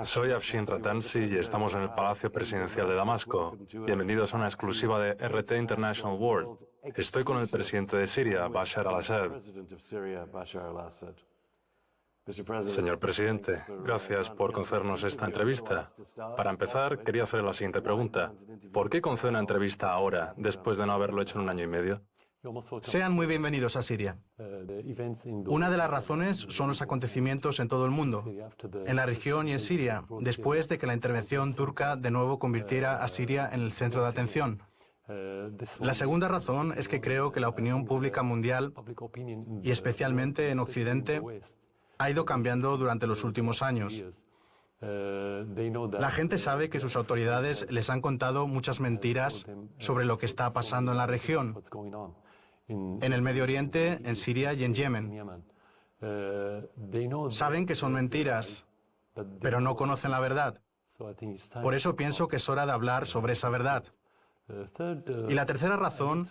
Soy Afshin Rattansi y estamos en el Palacio Presidencial de Damasco. Bienvenidos a una exclusiva de RT International World. Estoy con el presidente de Siria, Bashar al-Assad. Señor presidente, gracias por concedernos esta entrevista. Para empezar, quería hacer la siguiente pregunta. ¿Por qué concede una entrevista ahora, después de no haberlo hecho en un año y medio? Sean muy bienvenidos a Siria. Una de las razones son los acontecimientos en todo el mundo, en la región y en Siria, después de que la intervención turca de nuevo convirtiera a Siria en el centro de atención. La segunda razón es que creo que la opinión pública mundial, y especialmente en Occidente, ha ido cambiando durante los últimos años. La gente sabe que sus autoridades les han contado muchas mentiras sobre lo que está pasando en la región, en el Medio Oriente, en Siria y en Yemen. Saben que son mentiras, pero no conocen la verdad. Por eso pienso que es hora de hablar sobre esa verdad. Y la tercera razón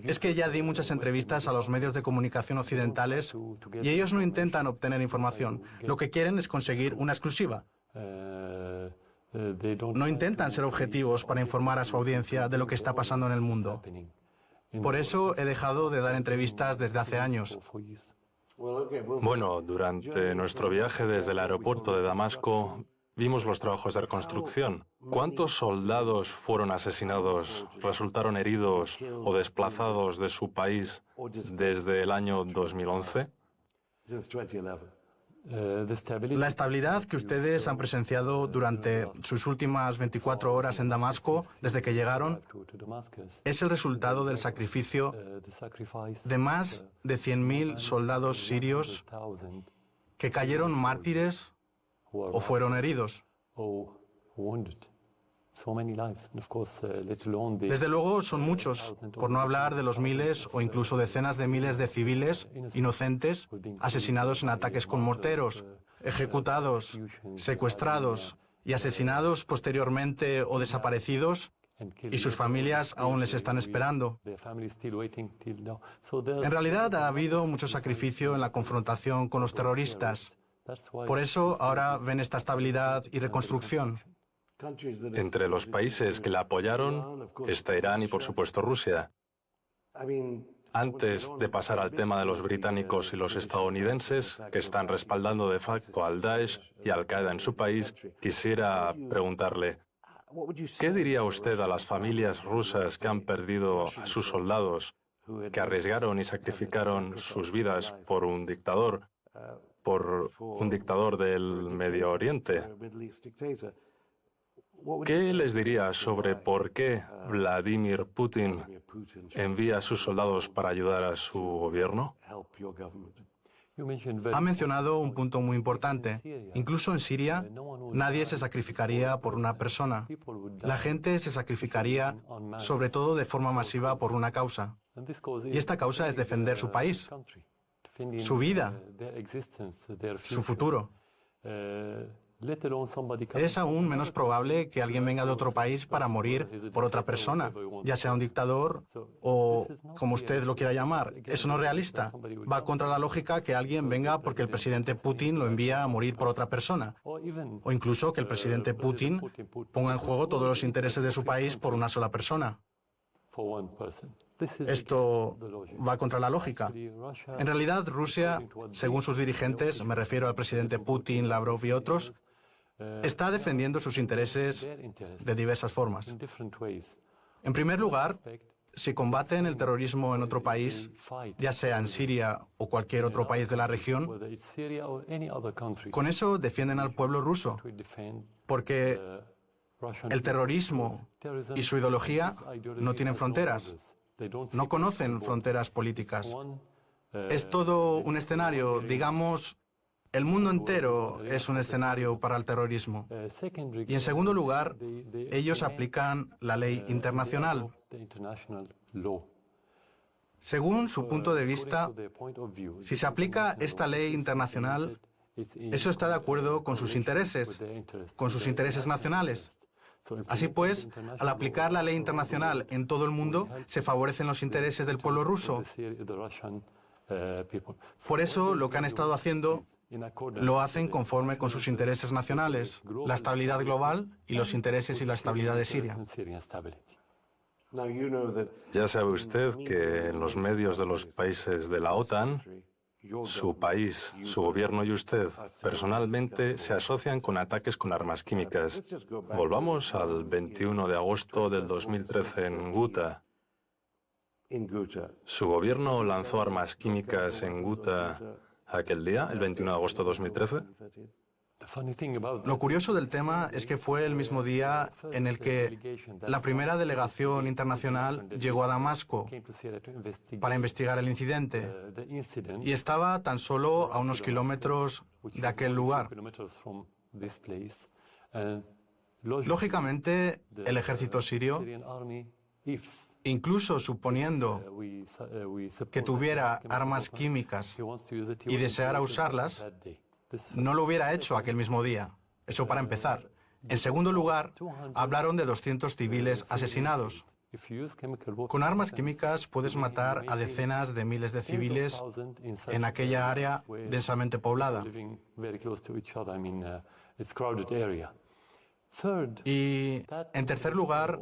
es que ya di muchas entrevistas a los medios de comunicación occidentales y ellos no intentan obtener información. Lo que quieren es conseguir una exclusiva. No intentan ser objetivos para informar a su audiencia de lo que está pasando en el mundo. Por eso he dejado de dar entrevistas desde hace años. Bueno, durante nuestro viaje desde el aeropuerto de Damasco, vimos los trabajos de reconstrucción. ¿Cuántos soldados fueron asesinados, resultaron heridos o desplazados de su país desde el año 2011? La estabilidad que ustedes han presenciado durante sus últimas 24 horas en Damasco, desde que llegaron, es el resultado del sacrificio de más de 100.000 soldados sirios que cayeron mártires o fueron heridos. Desde luego son muchos, por no hablar de los miles o incluso decenas de miles de civiles inocentes asesinados en ataques con morteros, ejecutados, secuestrados y asesinados posteriormente o desaparecidos, y sus familias aún les están esperando. En realidad ha habido mucho sacrificio en la confrontación con los terroristas. Por eso ahora ven esta estabilidad y reconstrucción. Entre los países que la apoyaron está Irán y, por supuesto, Rusia. Antes de pasar al tema de los británicos y los estadounidenses, que están respaldando de facto al Daesh y Al-Qaeda en su país, quisiera preguntarle, ¿qué diría usted a las familias rusas que han perdido a sus soldados, que arriesgaron y sacrificaron sus vidas por un dictador del Medio Oriente? ¿Qué les diría sobre por qué Vladimir Putin envía a sus soldados para ayudar a su gobierno? Ha mencionado un punto muy importante. Incluso en Siria, nadie se sacrificaría por una persona. La gente se sacrificaría, sobre todo de forma masiva, por una causa. Y esta causa es defender su país, su vida, su futuro. Es aún menos probable que alguien venga de otro país para morir por otra persona, ya sea un dictador o como usted lo quiera llamar. Eso no es realista. Va contra la lógica que alguien venga porque el presidente Putin lo envía a morir por otra persona. O incluso que el presidente Putin ponga en juego todos los intereses de su país por una sola persona. Esto va contra la lógica. En realidad, Rusia, según sus dirigentes, me refiero al presidente Putin, Lavrov y otros, está defendiendo sus intereses de diversas formas. En primer lugar, si combaten el terrorismo en otro país, ya sea en Siria o cualquier otro país de la región, con eso defienden al pueblo ruso, porque el terrorismo y su ideología no tienen fronteras, no conocen fronteras políticas. Es todo un escenario, digamos, el mundo entero es un escenario para el terrorismo. Y en segundo lugar, ellos aplican la ley internacional. Según su punto de vista, si se aplica esta ley internacional, eso está de acuerdo con sus intereses nacionales. Así pues, al aplicar la ley internacional en todo el mundo, se favorecen los intereses del pueblo ruso. Por eso, lo que han estado haciendo Lo hacen conforme con sus intereses nacionales, la estabilidad global y los intereses y la estabilidad de Siria. Ya sabe usted que en los medios de los países de la OTAN, su país, su gobierno y usted personalmente se asocian con ataques con armas químicas. Volvamos al 21 de agosto del 2013 en Ghouta. Su gobierno lanzó armas químicas en Ghouta aquel día, el 21 de agosto de 2013. Lo curioso del tema es que fue el mismo día en el que la primera delegación internacional llegó a Damasco para investigar el incidente y estaba tan solo a unos kilómetros de aquel lugar. Lógicamente, el ejército sirio, incluso suponiendo que tuviera armas químicas y deseara usarlas, no lo hubiera hecho aquel mismo día. Eso para empezar. En segundo lugar, hablaron de 200 civiles asesinados. Con armas químicas puedes matar a decenas de miles de civiles en aquella área densamente poblada. Y, en tercer lugar,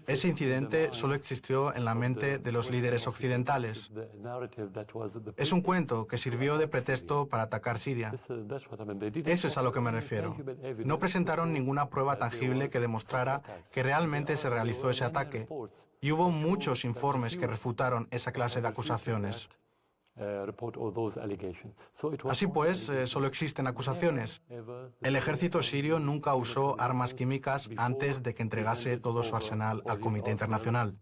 ese incidente solo existió en la mente de los líderes occidentales. Es un cuento que sirvió de pretexto para atacar Siria. Eso es a lo que me refiero. No presentaron ninguna prueba tangible que demostrara que realmente se realizó ese ataque. Y hubo muchos informes que refutaron esa clase de acusaciones. Así pues, solo existen acusaciones. El ejército sirio nunca usó armas químicas antes de que entregase todo su arsenal al Comité Internacional.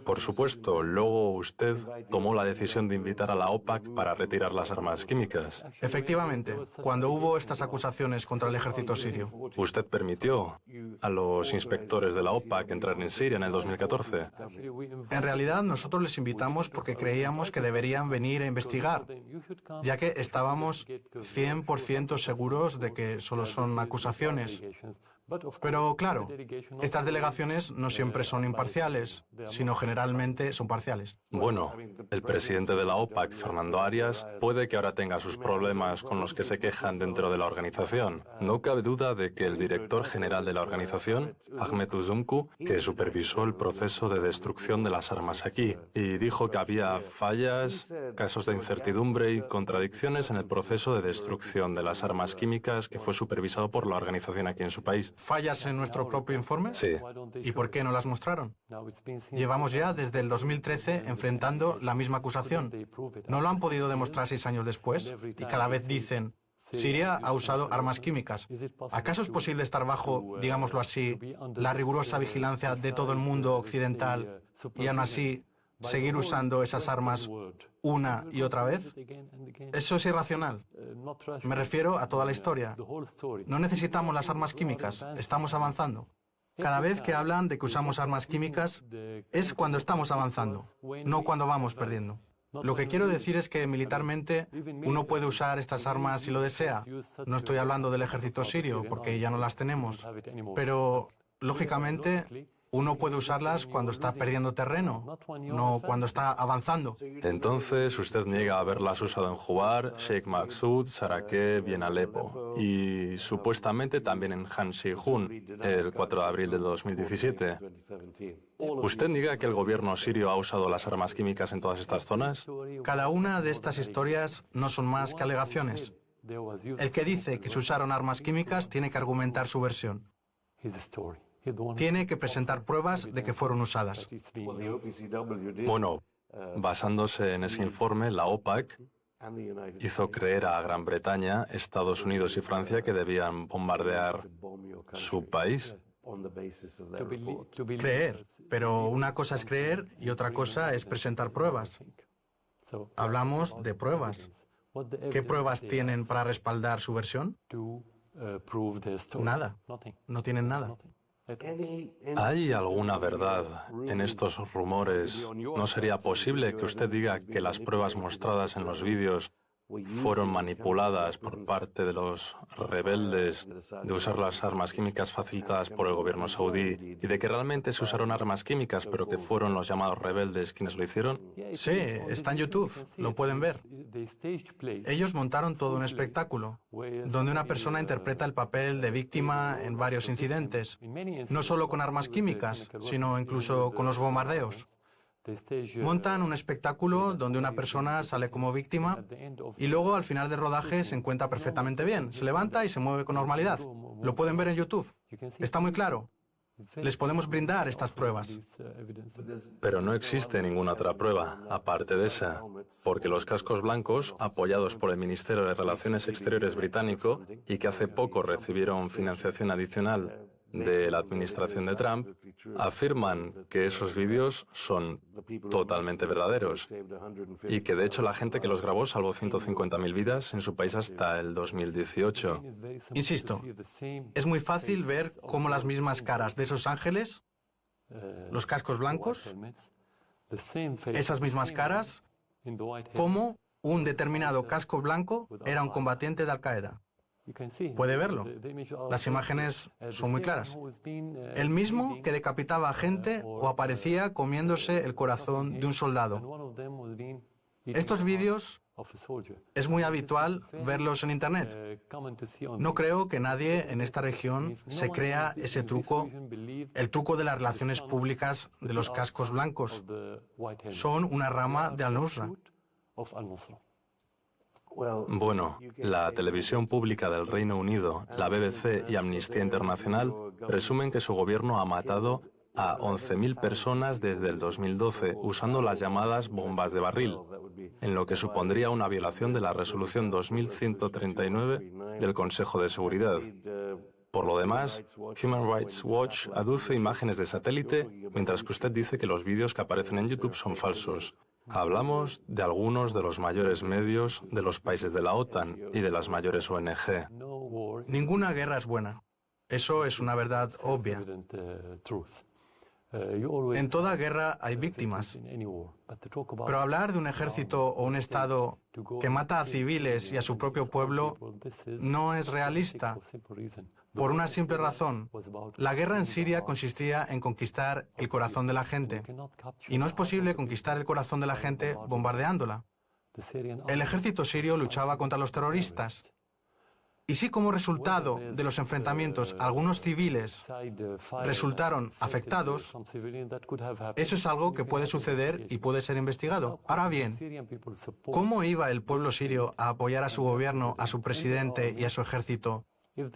Por supuesto, luego usted tomó la decisión de invitar a la OPAC para retirar las armas químicas. Efectivamente, cuando hubo estas acusaciones contra el ejército sirio. Usted permitió a los inspectores de la OPAC entrar en Siria en el 2014. En realidad, nosotros les invitamos porque creíamos que deberían venir a investigar, ya que estábamos 100% seguros de que solo son acusaciones. Pero claro, estas delegaciones no siempre son imparciales, sino generalmente son parciales. Bueno, el presidente de la OPAC, Fernando Arias, puede que ahora tenga sus problemas con los que se quejan dentro de la organización. No cabe duda de que el director general de la organización, Ahmet Uzumcu, que supervisó el proceso de destrucción de las armas aquí y dijo que había fallas, casos de incertidumbre y contradicciones en el proceso de destrucción de las armas químicas que fue supervisado por la organización aquí en su país. ¿Fallas en nuestro propio informe? Sí. ¿Y por qué no las mostraron? Llevamos ya desde el 2013 enfrentando la misma acusación. ¿No lo han podido demostrar 6 años después? Y cada vez dicen, Siria ha usado armas químicas. ¿Acaso es posible estar bajo, digámoslo así, la rigurosa vigilancia de todo el mundo occidental y aún así seguir usando esas armas una y otra vez? Eso es irracional. Me refiero a toda la historia. No necesitamos las armas químicas, estamos avanzando. Cada vez que hablan de que usamos armas químicas, es cuando estamos avanzando, no cuando vamos perdiendo. Lo que quiero decir es que militarmente uno puede usar estas armas si lo desea. No estoy hablando del ejército sirio, porque ya no las tenemos. Pero, lógicamente, uno puede usarlas cuando está perdiendo terreno, no cuando está avanzando. Entonces, usted niega haberlas usado en Jubar, Sheikh Maksud, Sarakeb y en Alepo. Y supuestamente también en Han Shihun, el 4 de abril de 2017. ¿Usted niega que el gobierno sirio ha usado las armas químicas en todas estas zonas? Cada una de estas historias no son más que alegaciones. El que dice que se usaron armas químicas tiene que argumentar su versión. Tiene que presentar pruebas de que fueron usadas. Bueno, basándose en ese informe, la OPAC hizo creer a Gran Bretaña, Estados Unidos y Francia que debían bombardear su país. Creer, pero una cosa es creer y otra cosa es presentar pruebas. Hablamos de pruebas. ¿Qué pruebas tienen para respaldar su versión? Nada. No tienen nada. ¿Hay alguna verdad en estos rumores? ¿No sería posible que usted diga que las pruebas mostradas en los vídeos fueron manipuladas por parte de los rebeldes de usar las armas químicas facilitadas por el gobierno saudí y de que realmente se usaron armas químicas, pero que fueron los llamados rebeldes quienes lo hicieron? Sí, está en YouTube, lo pueden ver. Ellos montaron todo un espectáculo, donde una persona interpreta el papel de víctima en varios incidentes, no solo con armas químicas, sino incluso con los bombardeos. Montan un espectáculo donde una persona sale como víctima y luego al final del rodaje se encuentra perfectamente bien, se levanta y se mueve con normalidad. Lo pueden ver en YouTube. Está muy claro. Les podemos brindar estas pruebas. Pero no existe ninguna otra prueba, aparte de esa, porque los cascos blancos, apoyados por el Ministerio de Relaciones Exteriores británico y que hace poco recibieron financiación adicional de la administración de Trump, afirman que esos vídeos son totalmente verdaderos y que de hecho la gente que los grabó salvó 150.000 vidas en su país hasta el 2018. Insisto, es muy fácil ver cómo las mismas caras de esos ángeles, los cascos blancos, esas mismas caras, cómo un determinado casco blanco era un combatiente de Al-Qaeda. Puede verlo. Las imágenes son muy claras. El mismo que decapitaba a gente o aparecía comiéndose el corazón de un soldado. Estos vídeos es muy habitual verlos en Internet. No creo que nadie en esta región se crea ese truco, el truco de las relaciones públicas de los cascos blancos. Son una rama de Al-Nusra. Bueno, la televisión pública del Reino Unido, la BBC y Amnistía Internacional presumen que su gobierno ha matado a 11.000 personas desde el 2012 usando las llamadas bombas de barril, en lo que supondría una violación de la resolución 2139 del Consejo de Seguridad. Por lo demás, Human Rights Watch aduce imágenes de satélite, mientras que usted dice que los vídeos que aparecen en YouTube son falsos. Hablamos de algunos de los mayores medios de los países de la OTAN y de las mayores ONG. Ninguna guerra es buena. Eso es una verdad obvia. En toda guerra hay víctimas. Pero hablar de un ejército o un Estado que mata a civiles y a su propio pueblo no es realista. Por una simple razón. La guerra en Siria consistía en conquistar el corazón de la gente. Y no es posible conquistar el corazón de la gente bombardeándola. El ejército sirio luchaba contra los terroristas. Y si como resultado de los enfrentamientos algunos civiles resultaron afectados, eso es algo que puede suceder y puede ser investigado. Ahora bien, ¿cómo iba el pueblo sirio a apoyar a su gobierno, a su presidente y a su ejército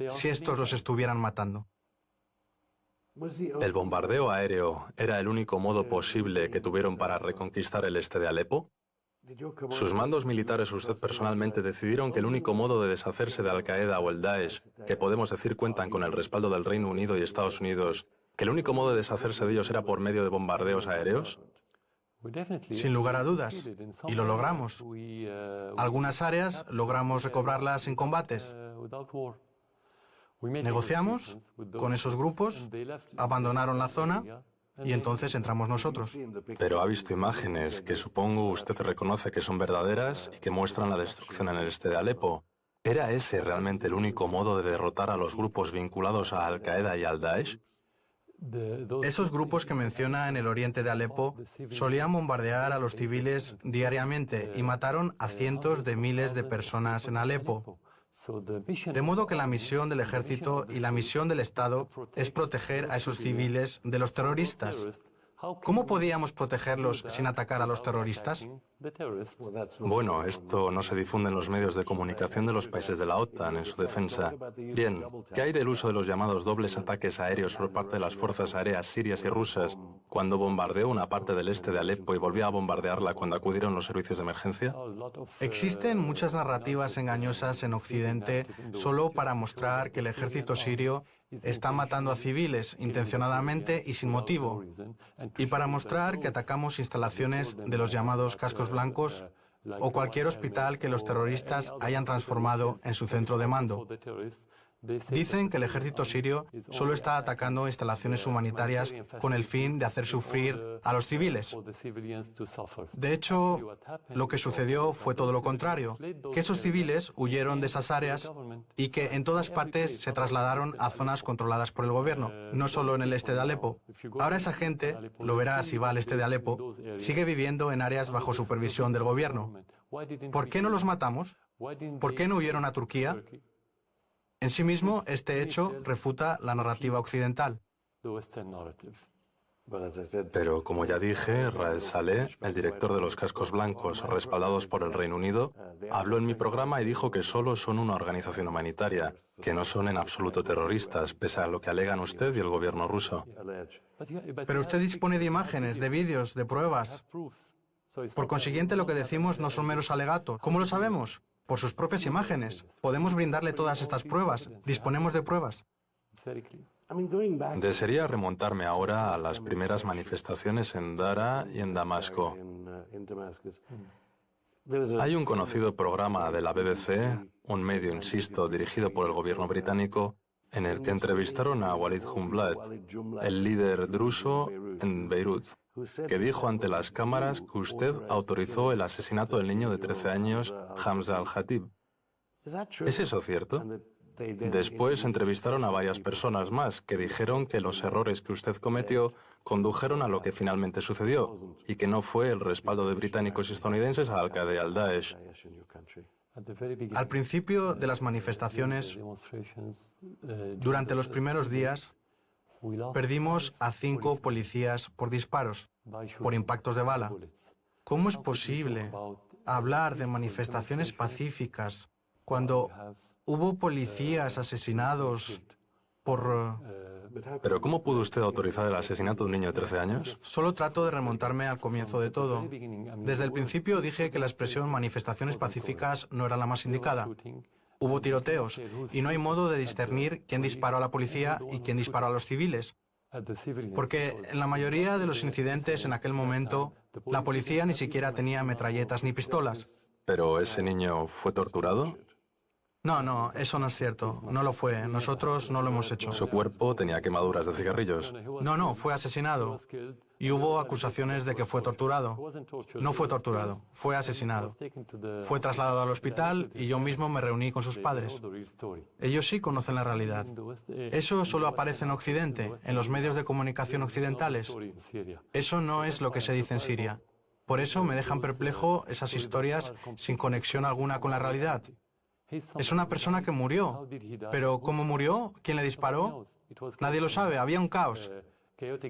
si estos los estuvieran matando? ¿El bombardeo aéreo era el único modo posible que tuvieron para reconquistar el este de Alepo? ¿Sus mandos militares o usted personalmente decidieron que el único modo de deshacerse de Al-Qaeda o el Daesh, que podemos decir cuentan con el respaldo del Reino Unido y Estados Unidos, que el único modo de deshacerse de ellos era por medio de bombardeos aéreos? Sin lugar a dudas. Y lo logramos. Algunas áreas logramos recobrarlas sin combates. Negociamos con esos grupos, abandonaron la zona y entonces entramos nosotros. Pero ha visto imágenes que supongo usted reconoce que son verdaderas y que muestran la destrucción en el este de Alepo. ¿Era ese realmente el único modo de derrotar a los grupos vinculados a Al-Qaeda y al Daesh? Esos grupos que menciona en el oriente de Alepo solían bombardear a los civiles diariamente y mataron a cientos de miles de personas en Alepo. De modo que la misión del ejército y la misión del Estado es proteger a esos civiles de los terroristas. ¿Cómo podíamos protegerlos sin atacar a los terroristas? Bueno, esto no se difunde en los medios de comunicación de los países de la OTAN en su defensa. Bien, ¿qué hay del uso de los llamados dobles ataques aéreos por parte de las fuerzas aéreas sirias y rusas cuando bombardeó una parte del este de Alepo y volvió a bombardearla cuando acudieron los servicios de emergencia? Existen muchas narrativas engañosas en Occidente solo para mostrar que el ejército sirio está matando a civiles intencionadamente y sin motivo, y para mostrar que atacamos instalaciones de los llamados cascos blancos o cualquier hospital que los terroristas hayan transformado en su centro de mando. Dicen que el ejército sirio solo está atacando instalaciones humanitarias con el fin de hacer sufrir a los civiles. De hecho, lo que sucedió fue todo lo contrario, que esos civiles huyeron de esas áreas y que en todas partes se trasladaron a zonas controladas por el gobierno, no solo en el este de Alepo. Ahora esa gente, lo verá si va al este de Alepo, sigue viviendo en áreas bajo supervisión del gobierno. ¿Por qué no los matamos? ¿Por qué no huyeron a Turquía? En sí mismo, este hecho refuta la narrativa occidental. Pero como ya dije, Raed Saleh, el director de los cascos blancos respaldados por el Reino Unido, habló en mi programa y dijo que solo son una organización humanitaria, que no son en absoluto terroristas, pese a lo que alegan usted y el gobierno ruso. Pero usted dispone de imágenes, de vídeos, de pruebas. Por consiguiente, lo que decimos no son meros alegatos. ¿Cómo lo sabemos? Por sus propias imágenes. Podemos brindarle todas estas pruebas. Disponemos de pruebas. Desearía remontarme ahora a las primeras manifestaciones en Dara y en Damasco. Hay un conocido programa de la BBC, un medio, insisto, dirigido por el gobierno británico, en el que entrevistaron a Walid Jumblat, el líder druso en Beirut, que dijo ante las cámaras que usted autorizó el asesinato del niño de 13 años, Hamza al-Khatib. ¿Es eso cierto? Después entrevistaron a varias personas más que dijeron que los errores que usted cometió condujeron a lo que finalmente sucedió y que no fue el respaldo de británicos y estadounidenses a Al-Qaeda y al Daesh. Al principio de las manifestaciones, durante los primeros días, perdimos a 5 policías por disparos, por impactos de bala. ¿Cómo es posible hablar de manifestaciones pacíficas cuando hubo policías asesinados por... ¿Pero cómo pudo usted autorizar el asesinato de un niño de 13 años? Solo trato de remontarme al comienzo de todo. Desde el principio dije que la expresión manifestaciones pacíficas no era la más indicada. Hubo tiroteos y no hay modo de discernir quién disparó a la policía y quién disparó a los civiles. Porque en la mayoría de los incidentes en aquel momento, la policía ni siquiera tenía metralletas ni pistolas. ¿Pero ese niño fue torturado? No, eso no es cierto. No lo fue. Nosotros no lo hemos hecho. Su cuerpo tenía quemaduras de cigarrillos. No, fue asesinado. Y hubo acusaciones de que fue torturado. No fue torturado, fue asesinado. Fue trasladado al hospital y yo mismo me reuní con sus padres. Ellos sí conocen la realidad. Eso solo aparece en Occidente, en los medios de comunicación occidentales. Eso no es lo que se dice en Siria. Por eso me dejan perplejo esas historias sin conexión alguna con la realidad. Es una persona que murió. Pero ¿cómo murió? ¿Quién le disparó? Nadie lo sabe. Había un caos.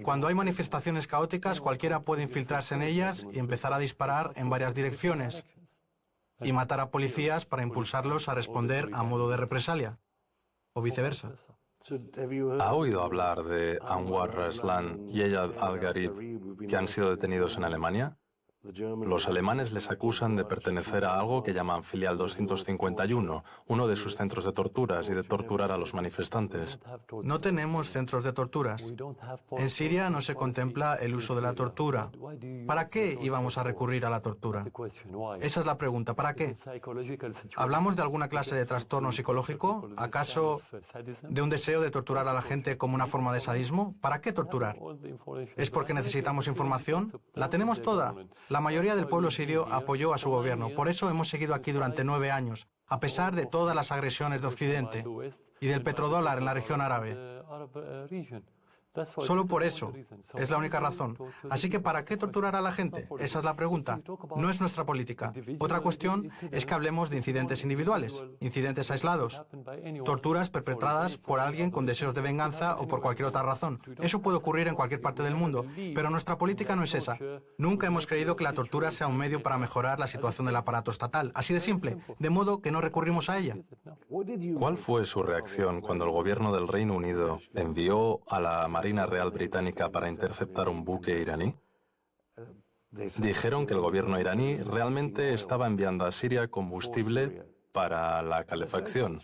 Cuando hay manifestaciones caóticas, cualquiera puede infiltrarse en ellas y empezar a disparar en varias direcciones y matar a policías para impulsarlos a responder a modo de represalia, o viceversa. ¿Ha oído hablar de Anwar Raslan y Eyad al-Gharib, que han sido detenidos en Alemania? Los alemanes les acusan de pertenecer a algo que llaman Filial 251, uno de sus centros de torturas y de torturar a los manifestantes. No tenemos centros de torturas. En Siria no se contempla el uso de la tortura. ¿Para qué íbamos a recurrir a la tortura? Esa es la pregunta. ¿Para qué? ¿Hablamos de alguna clase de trastorno psicológico? ¿Acaso de un deseo de torturar a la gente como una forma de sadismo? ¿Para qué torturar? ¿Es porque necesitamos información? La tenemos toda. La mayoría del pueblo sirio apoyó a su gobierno. Por eso hemos seguido aquí durante 9 años, a pesar de todas las agresiones de Occidente y del petrodólar en la región árabe. Solo por eso. Es la única razón. Así que ¿para qué torturar a la gente? Esa es la pregunta. No es nuestra política. Otra cuestión es que hablemos de incidentes individuales, incidentes aislados, torturas perpetradas por alguien con deseos de venganza o por cualquier otra razón. Eso puede ocurrir en cualquier parte del mundo, pero nuestra política no es esa. Nunca hemos creído que la tortura sea un medio para mejorar la situación del aparato estatal. Así de simple, de modo que no recurrimos a ella. ¿Cuál fue su reacción cuando el gobierno del Reino Unido envió a la Marina Real Británica para interceptar un buque iraní? Dijeron que el gobierno iraní realmente estaba enviando a Siria combustible para la calefacción.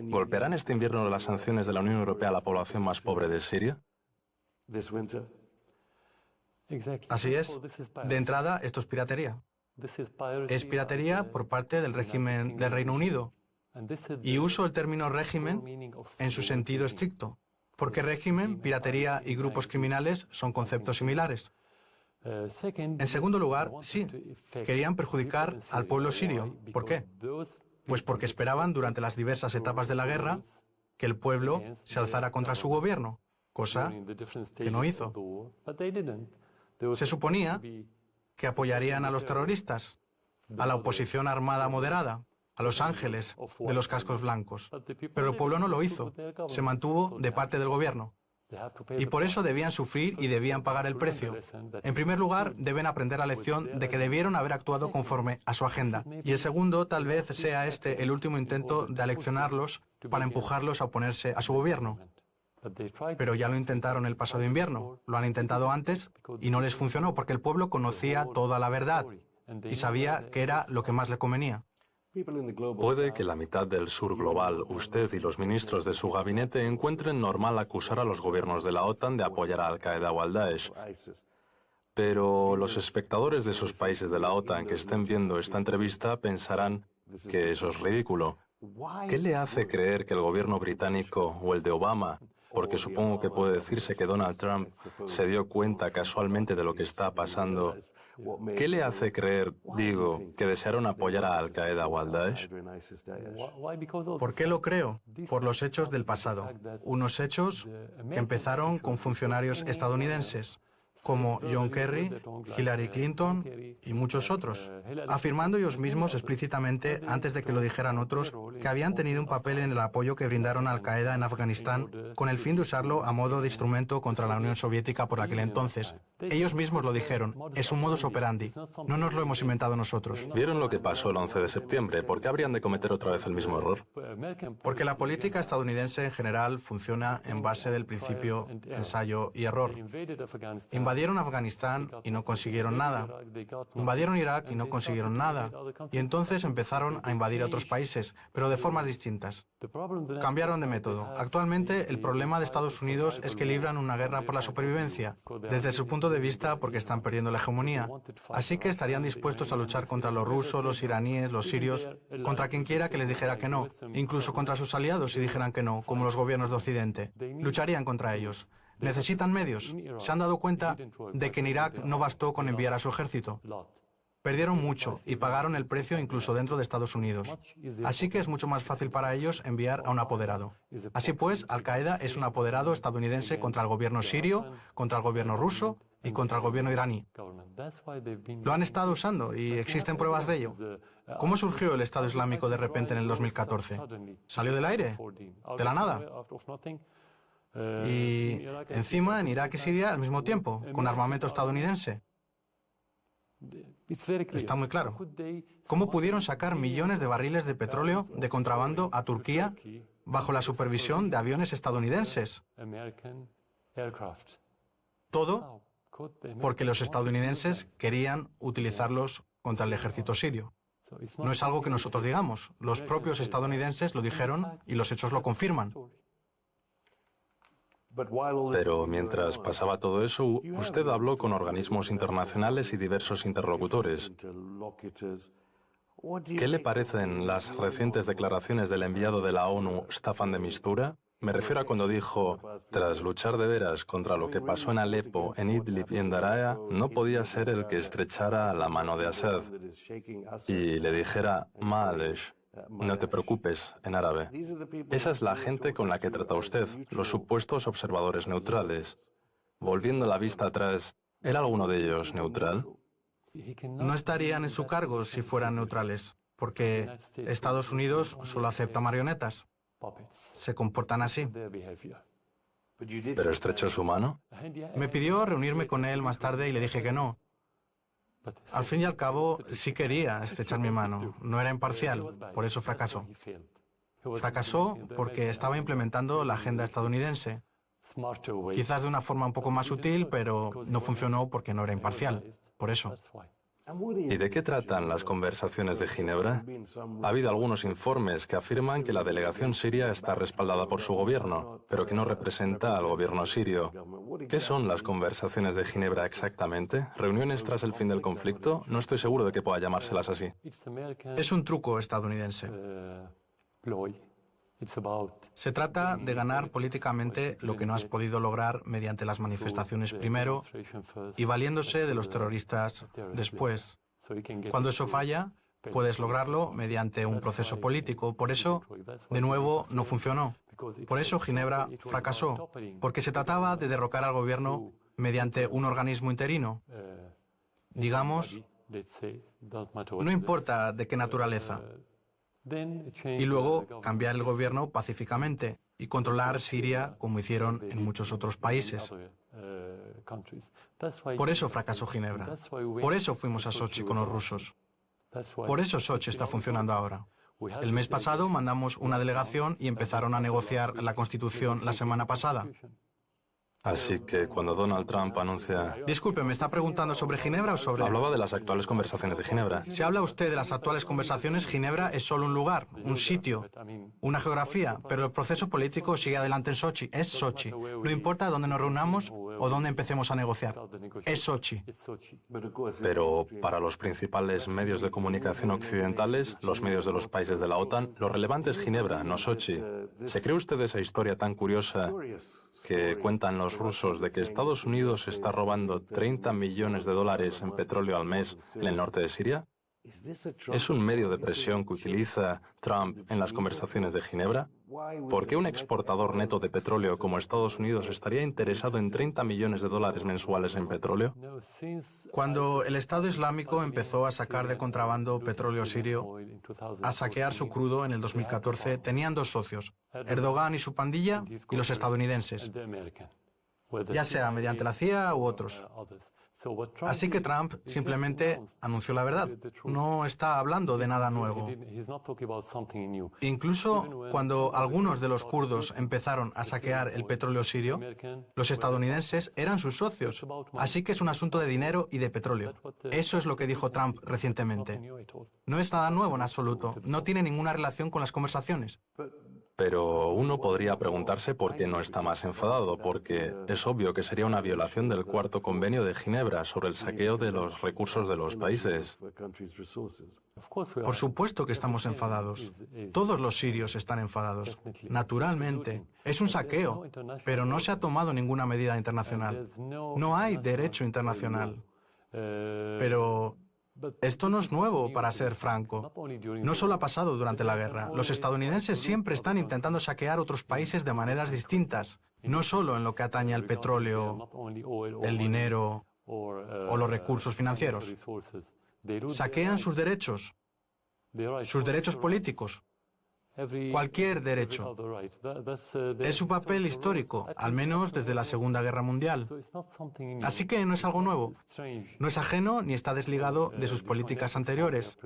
¿Golpearán este invierno las sanciones de la Unión Europea a la población más pobre de Siria? Así es. De entrada, esto es piratería. Es piratería por parte del régimen del Reino Unido. Y uso el término régimen en su sentido estricto, porque régimen, piratería y grupos criminales son conceptos similares. En segundo lugar, sí, querían perjudicar al pueblo sirio. ¿Por qué? Pues porque esperaban durante las diversas etapas de la guerra que el pueblo se alzara contra su gobierno, cosa que no hizo. Se suponía que apoyarían a los terroristas, a la oposición armada moderada, a los ángeles de los cascos blancos. Pero el pueblo no lo hizo, se mantuvo de parte del gobierno. Y por eso debían sufrir y debían pagar el precio. En primer lugar, deben aprender la lección de que debieron haber actuado conforme a su agenda. Y el segundo, tal vez sea este el último intento de aleccionarlos para empujarlos a oponerse a su gobierno. Pero ya lo intentaron el pasado invierno, lo han intentado antes y no les funcionó porque el pueblo conocía toda la verdad y sabía que era lo que más le convenía. Puede que la mitad del sur global, usted y los ministros de su gabinete encuentren normal acusar a los gobiernos de la OTAN de apoyar a Al-Qaeda o al Daesh. Pero los espectadores de esos países de la OTAN que estén viendo esta entrevista pensarán que eso es ridículo. ¿Qué le hace creer que el gobierno británico o el de Obama, porque supongo que puede decirse que Donald Trump se dio cuenta casualmente de lo que está pasando? ¿Qué le hace creer, que desearon apoyar a Al-Qaeda o al Daesh? ¿Por qué lo creo? Por los hechos del pasado. Unos hechos que empezaron con funcionarios estadounidenses, como John Kerry, Hillary Clinton y muchos otros, afirmando ellos mismos explícitamente, antes de que lo dijeran otros, que habían tenido un papel en el apoyo que brindaron a Al-Qaeda en Afganistán con el fin de usarlo a modo de instrumento contra la Unión Soviética por aquel entonces. Ellos mismos lo dijeron, es un modus operandi, no nos lo hemos inventado nosotros. ¿Vieron lo que pasó el 11 de septiembre? ¿Por qué habrían de cometer otra vez el mismo error? Porque la política estadounidense en general funciona en base del principio ensayo y error. Invadieron Afganistán y no consiguieron nada. Invadieron Irak y no consiguieron nada. Y entonces empezaron a invadir otros países, pero de formas distintas. Cambiaron de método. Actualmente el problema de Estados Unidos es que libran una guerra por la supervivencia, desde su punto de vista porque están perdiendo la hegemonía. Así que estarían dispuestos a luchar contra los rusos, los iraníes, los sirios, contra quien quiera que les dijera que no, incluso contra sus aliados si dijeran que no, como los gobiernos de Occidente. Lucharían contra ellos. Necesitan medios. Se han dado cuenta de que en Irak no bastó con enviar a su ejército. Perdieron mucho y pagaron el precio incluso dentro de Estados Unidos. Así que es mucho más fácil para ellos enviar a un apoderado. Así pues, Al-Qaeda es un apoderado estadounidense contra el gobierno sirio, contra el gobierno ruso y contra el gobierno iraní. Lo han estado usando y existen pruebas de ello. ¿Cómo surgió el Estado Islámico de repente en el 2014? ¿Salió del aire? ¿De la nada? Y encima en Irak y Siria al mismo tiempo, con armamento estadounidense. Está muy claro. ¿Cómo pudieron sacar millones de barriles de petróleo de contrabando a Turquía bajo la supervisión de aviones estadounidenses? Todo porque los estadounidenses querían utilizarlos contra el ejército sirio. No es algo que nosotros digamos. Los propios estadounidenses lo dijeron y los hechos lo confirman. Pero mientras pasaba todo eso, usted habló con organismos internacionales y diversos interlocutores. ¿Qué le parecen las recientes declaraciones del enviado de la ONU, Staffan de Mistura? Me refiero a cuando dijo, tras luchar de veras contra lo que pasó en Alepo, en Idlib y en Daraa, no podía ser el que estrechara la mano de Assad y le dijera, Ma'alesh, no te preocupes, en árabe. Esa es la gente con la que trata usted, los supuestos observadores neutrales. Volviendo la vista atrás, ¿era alguno de ellos neutral? No estarían en su cargo si fueran neutrales, porque Estados Unidos solo acepta marionetas. Se comportan así. ¿Pero estrechó su mano? Me pidió reunirme con él más tarde y le dije que no. Al fin y al cabo, sí quería estrechar mi mano. No era imparcial, por eso fracasó. Fracasó porque estaba implementando la agenda estadounidense. Quizás de una forma un poco más sutil, pero no funcionó porque no era imparcial. Por eso. ¿Y de qué tratan las conversaciones de Ginebra? Ha habido algunos informes que afirman que la delegación siria está respaldada por su gobierno, pero que no representa al gobierno sirio. ¿Qué son las conversaciones de Ginebra exactamente? ¿Reuniones tras el fin del conflicto? No estoy seguro de que pueda llamárselas así. Es un truco estadounidense. Se trata de ganar políticamente lo que no has podido lograr mediante las manifestaciones primero y valiéndose de los terroristas después. Cuando eso falla, puedes lograrlo mediante un proceso político. Por eso, de nuevo, no funcionó. Por eso Ginebra fracasó, porque se trataba de derrocar al gobierno mediante un organismo interino. Digamos, no importa de qué naturaleza. Y luego cambiar el gobierno pacíficamente y controlar Siria como hicieron en muchos otros países. Por eso fracasó Ginebra. Por eso fuimos a Sochi con los rusos. Por eso Sochi está funcionando ahora. El mes pasado mandamos una delegación y empezaron a negociar la Constitución la semana pasada. Así que cuando Donald Trump anuncia... Disculpe, ¿me está preguntando sobre Ginebra o sobre...? Hablaba de las actuales conversaciones de Ginebra. Si habla usted de las actuales conversaciones, Ginebra es solo un lugar, un sitio, una geografía, pero el proceso político sigue adelante en Sochi. Es Sochi. No importa dónde nos reunamos o dónde empecemos a negociar. Es Sochi. Pero para los principales medios de comunicación occidentales, los medios de los países de la OTAN, lo relevante es Ginebra, no Sochi. ¿Se cree usted esa historia tan curiosa que cuentan los rusos de que Estados Unidos está robando 30 millones de dólares en petróleo al mes en el norte de Siria? ¿Es un medio de presión que utiliza Trump en las conversaciones de Ginebra? ¿Por qué un exportador neto de petróleo como Estados Unidos estaría interesado en 30 millones de dólares mensuales en petróleo? Cuando el Estado Islámico empezó a sacar de contrabando petróleo sirio, a saquear su crudo en el 2014, tenían dos socios, Erdogan y su pandilla y los estadounidenses, ya sea mediante la CIA u otros. Así que Trump simplemente anunció la verdad. No está hablando de nada nuevo. Incluso cuando algunos de los kurdos empezaron a saquear el petróleo sirio, los estadounidenses eran sus socios. Así que es un asunto de dinero y de petróleo. Eso es lo que dijo Trump recientemente. No es nada nuevo en absoluto. No tiene ninguna relación con las conversaciones. Pero uno podría preguntarse por qué no está más enfadado, porque es obvio que sería una violación del Cuarto Convenio de Ginebra sobre el saqueo de los recursos de los países. Por supuesto que estamos enfadados. Todos los sirios están enfadados. Naturalmente. Es un saqueo, pero no se ha tomado ninguna medida internacional. No hay derecho internacional. Pero esto no es nuevo, para ser franco. No solo ha pasado durante la guerra. Los estadounidenses siempre están intentando saquear otros países de maneras distintas, no solo en lo que atañe al petróleo, el dinero o los recursos financieros. Saquean sus derechos políticos. Cualquier derecho. Es su papel histórico, al menos desde la Segunda Guerra Mundial. Así que no es algo nuevo. No es ajeno ni está desligado de sus políticas anteriores.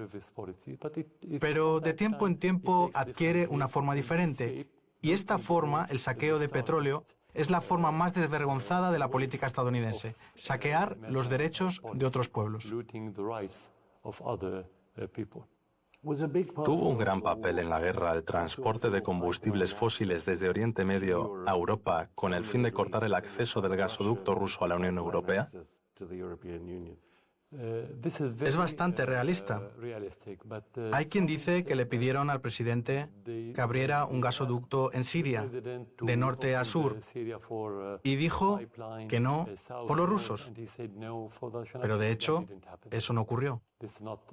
Pero de tiempo en tiempo adquiere una forma diferente. Y esta forma, el saqueo de petróleo, es la forma más desvergonzada de la política estadounidense. Saquear los derechos de otros pueblos. ¿Tuvo un gran papel en la guerra el transporte de combustibles fósiles desde Oriente Medio a Europa con el fin de cortar el acceso del gasoducto ruso a la Unión Europea? Es bastante realista. Hay quien dice que le pidieron al presidente que abriera un gasoducto en Siria, de norte a sur, y dijo que no por los rusos. Pero de hecho, eso no ocurrió.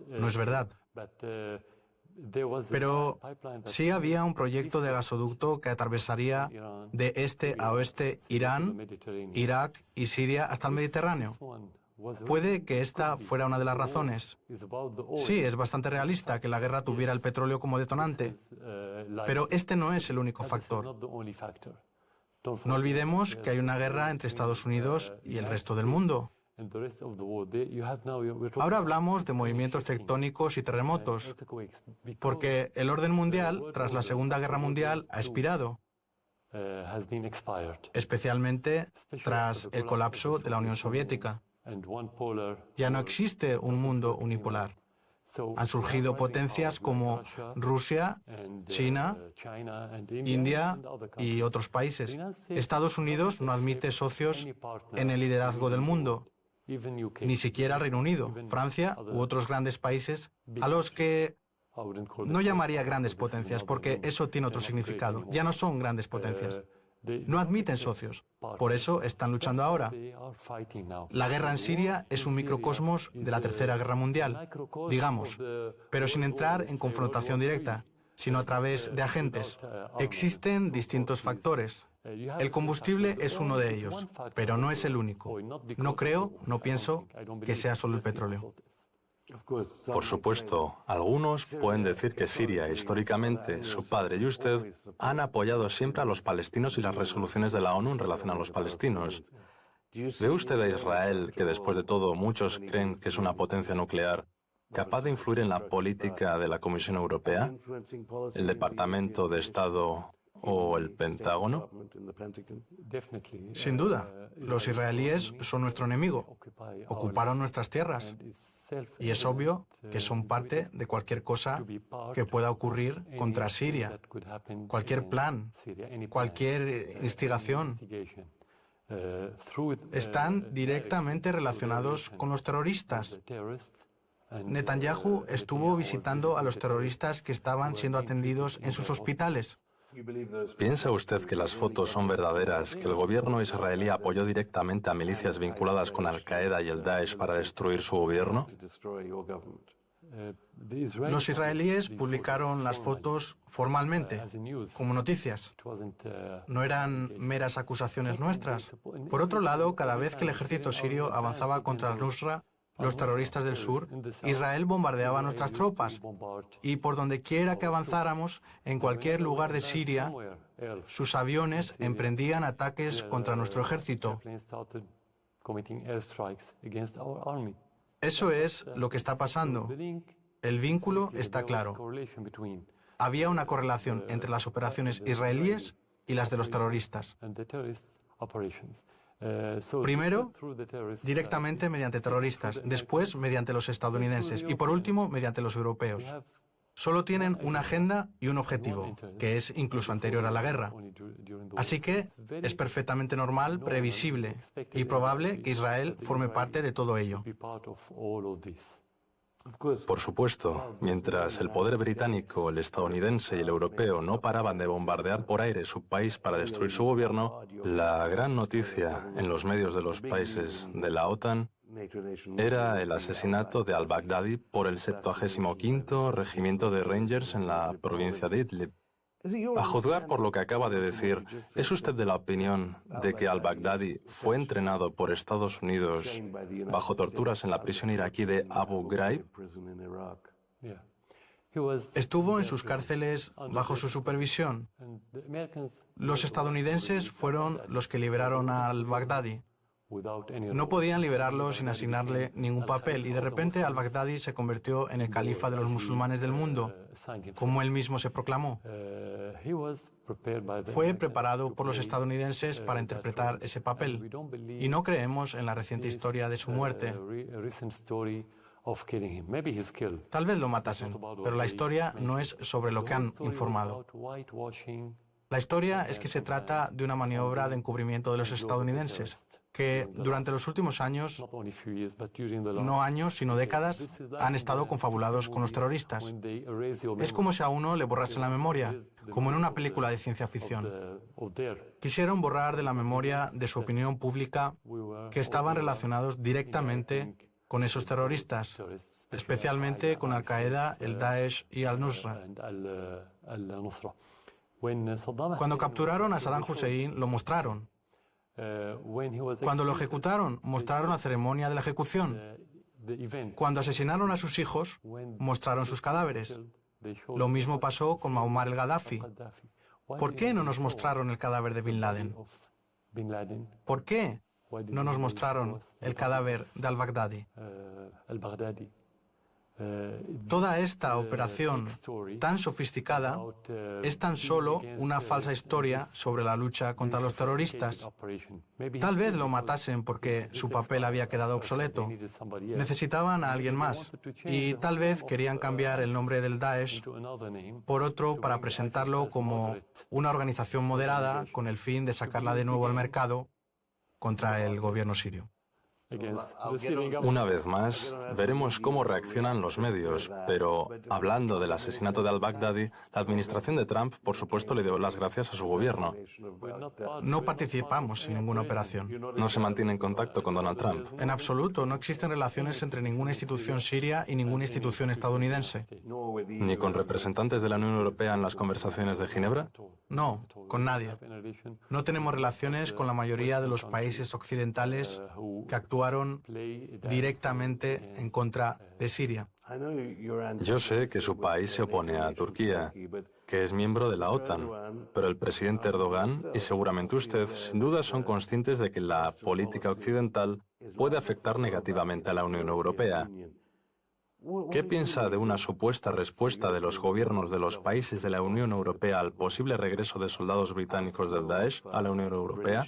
No es verdad. Pero sí había un proyecto de gasoducto que atravesaría de este a oeste Irán, Irak y Siria hasta el Mediterráneo. Puede que esta fuera una de las razones. Sí, es bastante realista que la guerra tuviera el petróleo como detonante, pero este no es el único factor. No olvidemos que hay una guerra entre Estados Unidos y el resto del mundo. Ahora hablamos de movimientos tectónicos y terremotos, porque el orden mundial, tras la Segunda Guerra Mundial, ha expirado, especialmente tras el colapso de la Unión Soviética. Ya no existe un mundo unipolar. Han surgido potencias como Rusia, China, India y otros países. Estados Unidos no admite socios en el liderazgo del mundo, ni siquiera Reino Unido, Francia u otros grandes países a los que No llamaría grandes potencias porque eso tiene otro significado. Ya no son grandes potencias. No admiten socios. Por eso están luchando ahora. La guerra en Siria es un microcosmos de la Tercera Guerra Mundial, digamos, pero sin entrar en confrontación directa, sino a través de agentes. Existen distintos factores. El combustible es uno de ellos, pero no es el único. No pienso que sea solo el petróleo. Por supuesto, algunos pueden decir que Siria, históricamente, su padre y usted, han apoyado siempre a los palestinos y las resoluciones de la ONU en relación a los palestinos. ¿Ve usted a Israel, que después de todo muchos creen que es una potencia nuclear, capaz de influir en la política de la Comisión Europea, el Departamento de Estado o el Pentágono? Sin duda, los israelíes son nuestro enemigo. Ocuparon nuestras tierras. Y es obvio que son parte de cualquier cosa que pueda ocurrir contra Siria, cualquier plan, cualquier instigación. Están directamente relacionados con los terroristas. Netanyahu estuvo visitando a los terroristas que estaban siendo atendidos en sus hospitales. ¿Piensa usted que las fotos son verdaderas, que el gobierno israelí apoyó directamente a milicias vinculadas con Al-Qaeda y el Daesh para destruir su gobierno? Los israelíes publicaron las fotos formalmente, como noticias. No eran meras acusaciones nuestras. Por otro lado, cada vez que el ejército sirio avanzaba contra al-Nusra, los terroristas del sur, Israel bombardeaba nuestras tropas y por donde quiera que avanzáramos, en cualquier lugar de Siria, sus aviones emprendían ataques contra nuestro ejército. Eso es lo que está pasando. El vínculo está claro. Había una correlación entre las operaciones israelíes y las de los terroristas. Primero, directamente mediante terroristas, después mediante los estadounidenses y por último mediante los europeos. Solo tienen una agenda y un objetivo, que es incluso anterior a la guerra. Así que es perfectamente normal, previsible y probable que Israel forme parte de todo ello. Por supuesto, mientras el poder británico, el estadounidense y el europeo no paraban de bombardear por aire su país para destruir su gobierno, la gran noticia en los medios de los países de la OTAN era el asesinato de al-Baghdadi por el 75º Regimiento de Rangers en la provincia de Idlib. A juzgar por lo que acaba de decir, ¿es usted de la opinión de que al-Baghdadi fue entrenado por Estados Unidos bajo torturas en la prisión iraquí de Abu Ghraib? Estuvo en sus cárceles bajo su supervisión. Los estadounidenses fueron los que liberaron a al-Baghdadi. No podían liberarlo sin asignarle ningún papel y de repente al-Baghdadi se convirtió en el califa de los musulmanes del mundo, como él mismo se proclamó. Fue preparado por los estadounidenses para interpretar ese papel y no creemos en la reciente historia de su muerte. Tal vez lo matasen, pero la historia no es sobre lo que han informado. La historia es que se trata de una maniobra de encubrimiento de los estadounidenses, que durante los últimos años, no años, sino décadas, han estado confabulados con los terroristas. Es como si a uno le borrasen la memoria, como en una película de ciencia ficción. Quisieron borrar de la memoria de su opinión pública que estaban relacionados directamente con esos terroristas, especialmente con Al-Qaeda, el Daesh y al-Nusra. Cuando capturaron a Saddam Hussein, lo mostraron. Cuando lo ejecutaron, mostraron la ceremonia de la ejecución. Cuando asesinaron a sus hijos, mostraron sus cadáveres. Lo mismo pasó con Muammar el-Gaddafi. ¿Por qué no nos mostraron el cadáver de Bin Laden? ¿Por qué no nos mostraron el cadáver de al-Baghdadi? Toda esta operación tan sofisticada es tan solo una falsa historia sobre la lucha contra los terroristas. Tal vez lo matasen porque su papel había quedado obsoleto. Necesitaban a alguien más y tal vez querían cambiar el nombre del Daesh por otro para presentarlo como una organización moderada con el fin de sacarla de nuevo al mercado contra el gobierno sirio. Una vez más, veremos cómo reaccionan los medios, pero hablando del asesinato de al-Baghdadi, la administración de Trump, por supuesto, le dio las gracias a su gobierno. No participamos en ninguna operación. No se mantiene en contacto con Donald Trump. En absoluto, no existen relaciones entre ninguna institución siria y ninguna institución estadounidense. ¿Ni con representantes de la Unión Europea en las conversaciones de Ginebra? No, con nadie. No tenemos relaciones con la mayoría de los países occidentales que actuaron directamente en contra de Siria. Yo sé que su país se opone a Turquía, que es miembro de la OTAN, pero el presidente Erdogan, y seguramente usted, sin duda son conscientes de que la política occidental puede afectar negativamente a la Unión Europea. ¿Qué piensa de una supuesta respuesta de los gobiernos de los países de la Unión Europea al posible regreso de soldados británicos del Daesh a la Unión Europea?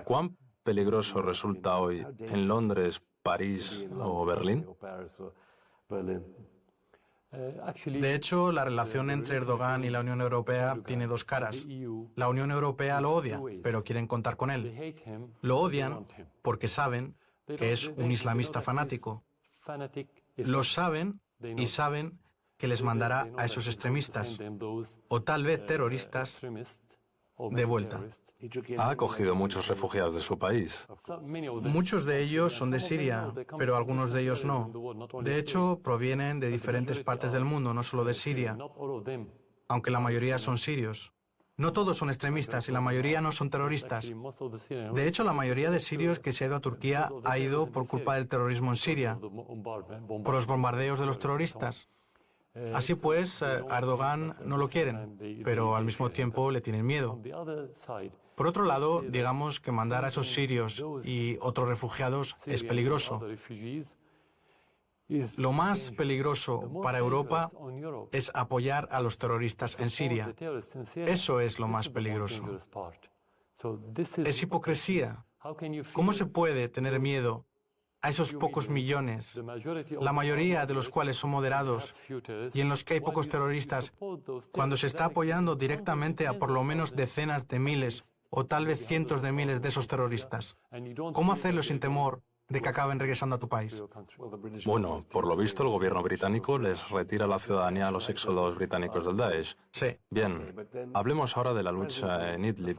¿Cuán peligroso resulta hoy en Londres, París o Berlín? De hecho, la relación entre Erdogan y la Unión Europea tiene dos caras. La Unión Europea lo odia, pero quieren contar con él. Lo odian porque saben que es un islamista fanático. Lo saben y saben que les mandará a esos extremistas, o tal vez terroristas, de vuelta. Ha acogido muchos refugiados de su país. Muchos de ellos son de Siria, pero algunos de ellos no. De hecho, provienen de diferentes partes del mundo, no solo de Siria, aunque la mayoría son sirios. No todos son extremistas y la mayoría no son terroristas. De hecho, la mayoría de sirios que se ha ido a Turquía ha ido por culpa del terrorismo en Siria, por los bombardeos de los terroristas. Así pues, a Erdogan no lo quieren, pero al mismo tiempo le tienen miedo. Por otro lado, digamos que mandar a esos sirios y otros refugiados es peligroso. Lo más peligroso para Europa es apoyar a los terroristas en Siria. Eso es lo más peligroso. Es hipocresía. ¿Cómo se puede tener miedo a esos pocos millones, la mayoría de los cuales son moderados y en los que hay pocos terroristas, cuando se está apoyando directamente a por lo menos decenas de miles o tal vez cientos de miles de esos terroristas? ¿Cómo hacerlo sin temor de que acaben regresando a tu país? Bueno, por lo visto el gobierno británico les retira la ciudadanía a los exsoldados británicos del Daesh. Sí. Bien, hablemos ahora de la lucha en Idlib.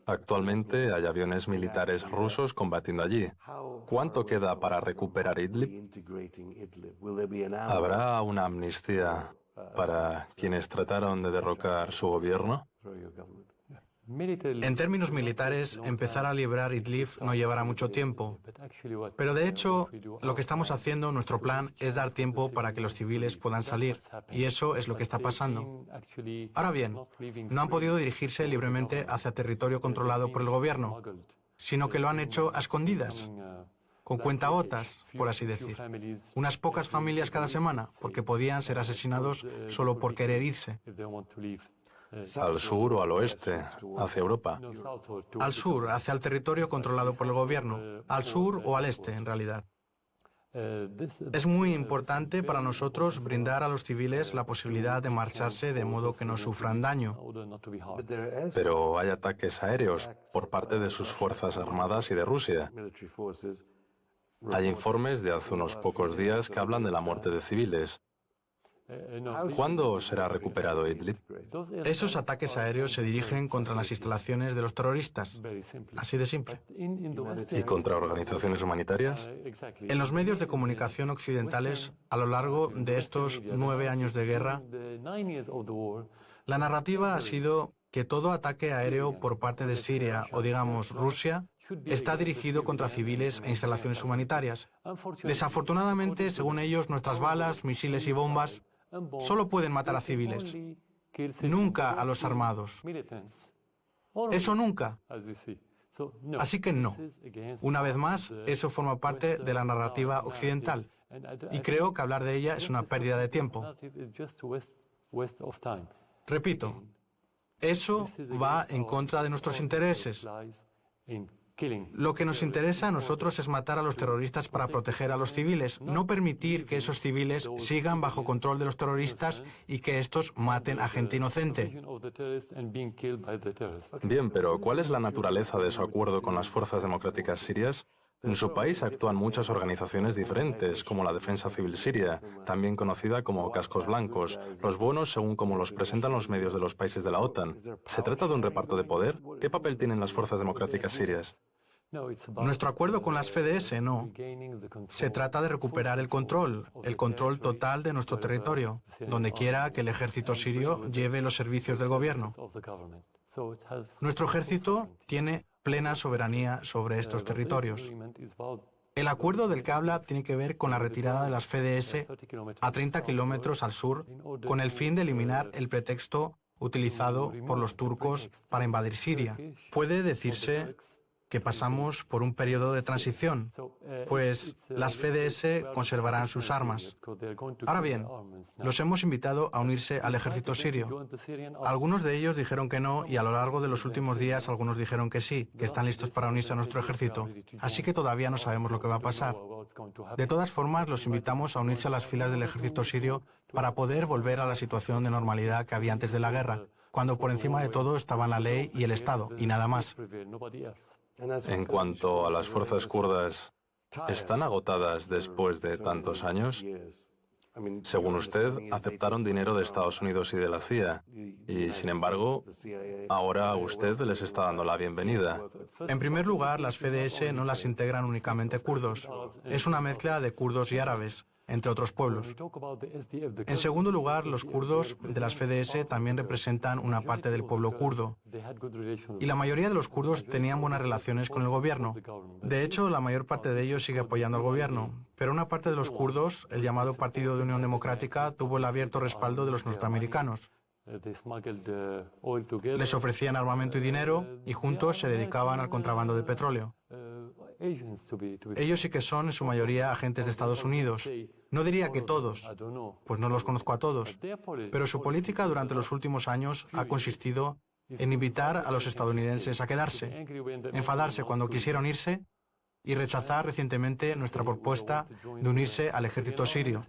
Actualmente hay aviones militares rusos combatiendo allí. ¿Cuánto queda para recuperar Idlib? ¿Habrá una amnistía para quienes trataron de derrocar su gobierno? En términos militares, empezar a liberar Idlib no llevará mucho tiempo. Pero de hecho, lo que estamos haciendo, nuestro plan, es dar tiempo para que los civiles puedan salir. Y eso es lo que está pasando. Ahora bien, no han podido dirigirse libremente hacia territorio controlado por el gobierno, sino que lo han hecho a escondidas, con cuentagotas, por así decir. Unas pocas familias cada semana, porque podían ser asesinados solo por querer irse. ¿Al sur o al oeste, hacia Europa? Al sur, hacia el territorio controlado por el gobierno. Al sur o al este, en realidad. Es muy importante para nosotros brindar a los civiles la posibilidad de marcharse de modo que no sufran daño. Pero hay ataques aéreos por parte de sus fuerzas armadas y de Rusia. Hay informes de hace unos pocos días que hablan de la muerte de civiles. ¿Cuándo será recuperado Idlib? Esos ataques aéreos se dirigen contra las instalaciones de los terroristas. Así de simple. ¿Y contra organizaciones humanitarias? En los medios de comunicación occidentales, a lo largo de estos 9 años de guerra, la narrativa ha sido que todo ataque aéreo por parte de Siria o, digamos, Rusia, está dirigido contra civiles e instalaciones humanitarias. Desafortunadamente, según ellos, nuestras balas, misiles y bombas solo pueden matar a civiles, nunca a los armados. Eso nunca. Así que no. Una vez más, eso forma parte de la narrativa occidental. Y creo que hablar de ella es una pérdida de tiempo. Repito, eso va en contra de nuestros intereses. Lo que nos interesa a nosotros es matar a los terroristas para proteger a los civiles, no permitir que esos civiles sigan bajo control de los terroristas y que estos maten a gente inocente. Bien, pero ¿cuál es la naturaleza de su acuerdo con las fuerzas democráticas sirias? En su país actúan muchas organizaciones diferentes, como la Defensa Civil Siria, también conocida como Cascos Blancos, los buenos según como los presentan los medios de los países de la OTAN. ¿Se trata de un reparto de poder? ¿Qué papel tienen las fuerzas democráticas sirias? Nuestro acuerdo con las FDS no. Se trata de recuperar el control total de nuestro territorio, donde quiera que el ejército sirio lleve los servicios del gobierno. Nuestro ejército tiene plena soberanía sobre estos territorios. El acuerdo del que habla tiene que ver con la retirada de las FDS a 30 kilómetros al sur, con el fin de eliminar el pretexto utilizado por los turcos para invadir Siria. Puede decirse que pasamos por un periodo de transición, pues las FDS conservarán sus armas. Ahora bien, los hemos invitado a unirse al ejército sirio. Algunos de ellos dijeron que no y a lo largo de los últimos días algunos dijeron que sí, que están listos para unirse a nuestro ejército. Así que todavía no sabemos lo que va a pasar. De todas formas, los invitamos a unirse a las filas del ejército sirio para poder volver a la situación de normalidad que había antes de la guerra, cuando por encima de todo estaban la ley y el Estado, y nada más. En cuanto a las fuerzas kurdas, ¿están agotadas después de tantos años? Según usted, aceptaron dinero de Estados Unidos y de la CIA, y sin embargo, ahora usted les está dando la bienvenida. En primer lugar, las FDS no las integran únicamente kurdos. Es una mezcla de kurdos y árabes, entre otros pueblos. En segundo lugar, los kurdos de las FDS también representan una parte del pueblo kurdo. Y la mayoría de los kurdos tenían buenas relaciones con el gobierno. De hecho, la mayor parte de ellos sigue apoyando al gobierno. Pero una parte de los kurdos, el llamado Partido de Unión Democrática, tuvo el abierto respaldo de los norteamericanos. Les ofrecían armamento y dinero y juntos se dedicaban al contrabando de petróleo. Ellos sí que son, en su mayoría, agentes de Estados Unidos. No diría que todos, pues no los conozco a todos, pero su política durante los últimos años ha consistido en invitar a los estadounidenses a quedarse, enfadarse cuando quisieron irse y rechazar recientemente nuestra propuesta de unirse al ejército sirio.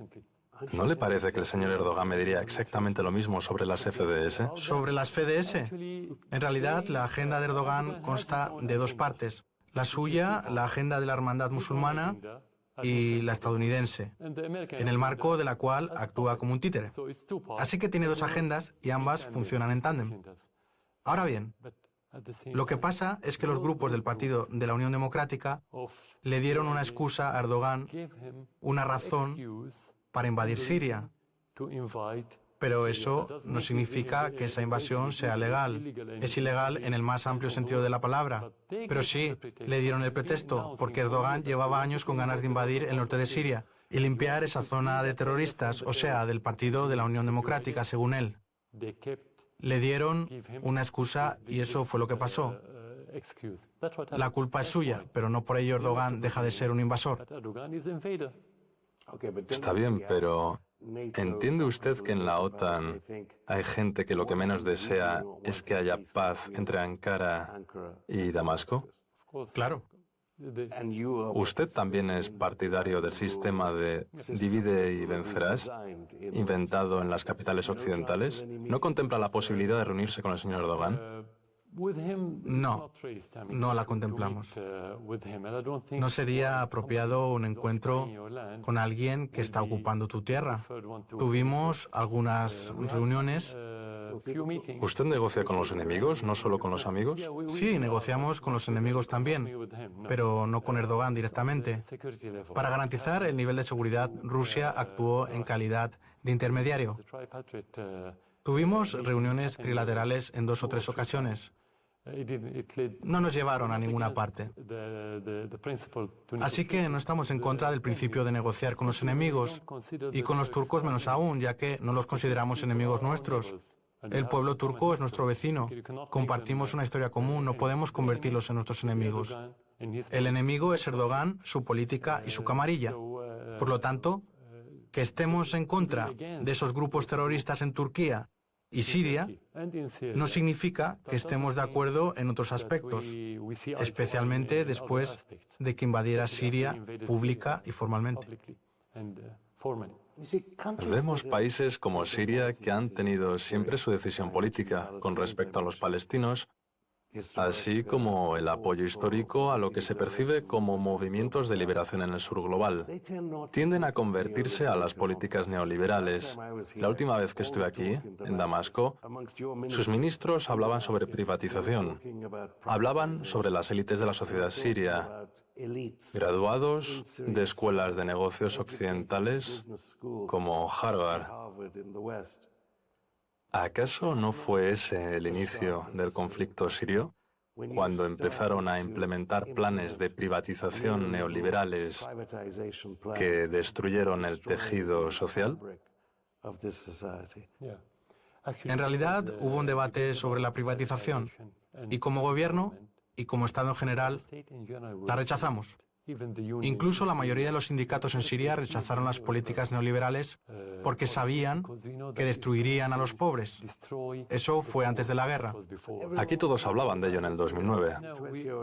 ¿No le parece que el señor Erdogan me diría exactamente lo mismo sobre las FDS? Sobre las FDS, en realidad la agenda de Erdogan consta de dos partes. La suya, la agenda de la hermandad musulmana, y la estadounidense, en el marco de la cual actúa como un títere. Así que tiene dos agendas y ambas funcionan en tándem. Ahora bien, lo que pasa es que los grupos del Partido de la Unión Democrática le dieron una excusa a Erdogan, una razón para invadir Siria. Pero eso no significa que esa invasión sea legal. Es ilegal en el más amplio sentido de la palabra. Pero sí, le dieron el pretexto, porque Erdogan llevaba años con ganas de invadir el norte de Siria y limpiar esa zona de terroristas, o sea, del Partido de la Unión Democrática, según él. Le dieron una excusa y eso fue lo que pasó. La culpa es suya, pero no por ello Erdogan deja de ser un invasor. Está bien, pero ¿entiende usted que en la OTAN hay gente que lo que menos desea es que haya paz entre Ankara y Damasco? Claro. ¿Usted también es partidario del sistema de divide y vencerás, inventado en las capitales occidentales? ¿No contempla la posibilidad de reunirse con el señor Erdogan? No, no la contemplamos. No sería apropiado un encuentro con alguien que está ocupando tu tierra. Tuvimos algunas reuniones. ¿Usted negocia con los enemigos, no solo con los amigos? Sí, negociamos con los enemigos también, pero no con Erdogan directamente. Para garantizar el nivel de seguridad, Rusia actuó en calidad de intermediario. Tuvimos reuniones trilaterales en 2 o 3 ocasiones. No nos llevaron a ninguna parte. Así que no estamos en contra del principio de negociar con los enemigos, y con los turcos menos aún, ya que no los consideramos enemigos nuestros. El pueblo turco es nuestro vecino. Compartimos una historia común, no podemos convertirlos en nuestros enemigos. El enemigo es Erdogan, su política y su camarilla. Por lo tanto, que estemos en contra de esos grupos terroristas en Turquía y Siria no significa que estemos de acuerdo en otros aspectos, especialmente después de que invadiera Siria pública y formalmente. Vemos países como Siria que han tenido siempre su decisión política con respecto a los palestinos, así como el apoyo histórico a lo que se percibe como movimientos de liberación en el sur global. Tienden a convertirse a las políticas neoliberales. La última vez que estuve aquí, en Damasco, sus ministros hablaban sobre privatización. Hablaban sobre las élites de la sociedad siria, graduados de escuelas de negocios occidentales como Harvard. ¿Acaso no fue ese el inicio del conflicto sirio? Cuando empezaron a implementar planes de privatización neoliberales que destruyeron el tejido social. En realidad, hubo un debate sobre la privatización y como gobierno y como Estado en general, la rechazamos. Incluso la mayoría de los sindicatos en Siria rechazaron las políticas neoliberales porque sabían que destruirían a los pobres. Eso fue antes de la guerra. Aquí todos hablaban de ello en el 2009.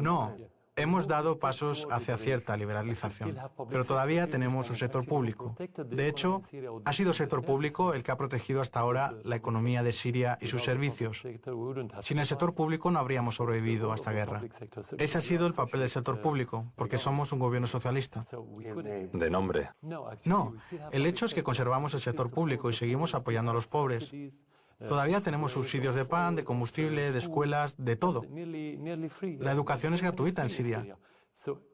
No, hemos dado pasos hacia cierta liberalización, pero todavía tenemos un sector público. De hecho, ha sido el sector público el que ha protegido hasta ahora la economía de Siria y sus servicios. Sin el sector público no habríamos sobrevivido a esta guerra. Ese ha sido el papel del sector público, porque somos un gobierno socialista. De nombre. No, el hecho es que conservamos el sector público y seguimos apoyando a los pobres. Todavía tenemos subsidios de pan, de combustible, de escuelas, de todo. La educación es gratuita en Siria.